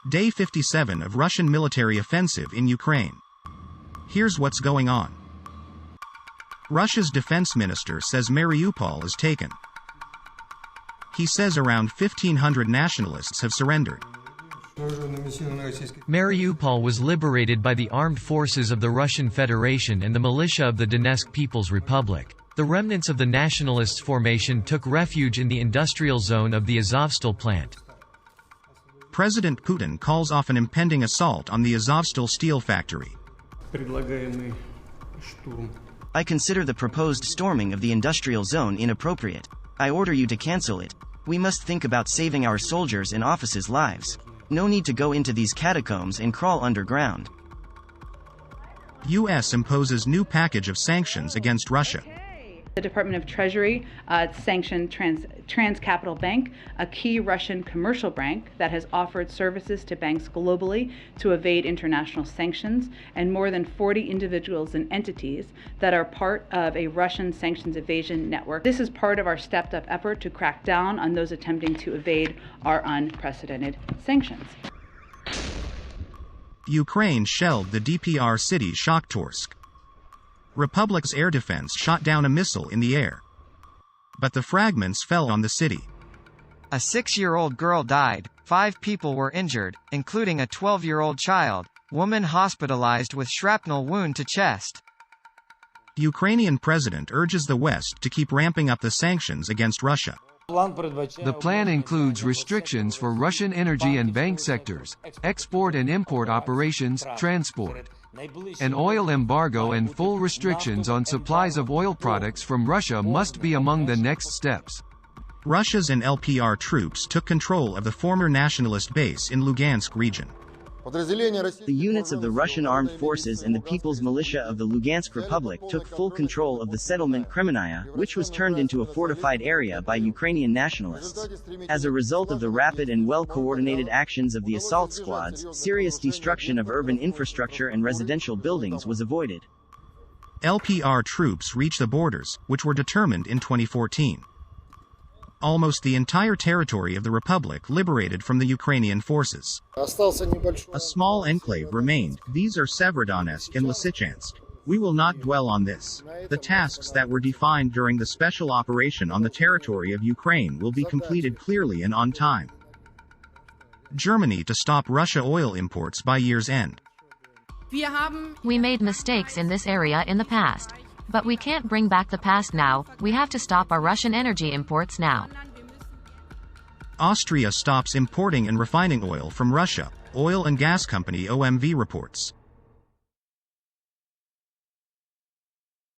Day 57 of Russian military offensive in Ukraine. Here's what's going on. Russia's defense minister says Mariupol is taken. He says around 1,500 nationalists have surrendered. Mariupol was liberated by the armed forces of the Russian Federation and the militia of the Donetsk People's Republic. The remnants of the nationalists' formation took refuge in the industrial zone of the Azovstal plant. President Putin calls off an impending assault on the Azovstal steel factory. I consider the proposed storming of the industrial zone inappropriate. I order you to cancel it. We must think about saving our soldiers' and officers' lives. No need to go into these catacombs and crawl underground. U.S. imposes new package of sanctions against Russia. The Department of Treasury sanctioned TransCapital Bank, a key Russian commercial bank that has offered services to banks globally to evade international sanctions, and more than 40 individuals and entities that are part of a Russian sanctions evasion network. This is part of our stepped-up effort to crack down on those attempting to evade our unprecedented sanctions. Ukraine shelled the DPR city Shakhtorsk. Republic's air defense shot down a missile in the air, but the fragments fell on the city. A 6-year-old girl died, 5 people were injured, including a 12-year-old child, woman hospitalized with shrapnel wound to chest. Ukrainian president urges the West to keep ramping up the sanctions against Russia. The plan includes restrictions for Russian energy and bank sectors, export and import operations, transport, an oil embargo, and full restrictions on supplies of oil products from Russia must be among the next steps. Russia's and LPR troops took control of the former nationalist base in Lugansk region. The units of the Russian armed forces and the People's Militia of the Lugansk Republic took full control of the settlement Kremenaya, which was turned into a fortified area by Ukrainian nationalists. As a result of the rapid and well-coordinated actions of the assault squads, serious destruction of urban infrastructure and residential buildings was avoided. LPR troops reached the borders, which were determined in 2014. Almost the entire territory of the Republic liberated from the Ukrainian forces. A small enclave remained. These are Severodonetsk and Lysychansk. We will not dwell on this. The tasks that were defined during the special operation on the territory of Ukraine will be completed clearly and on time. Germany to stop Russia oil imports by year's end. We made mistakes in this area in the past. But we can't bring back the past now, we have to stop our Russian energy imports now. Austria stops importing and refining oil from Russia, oil and gas company OMV reports.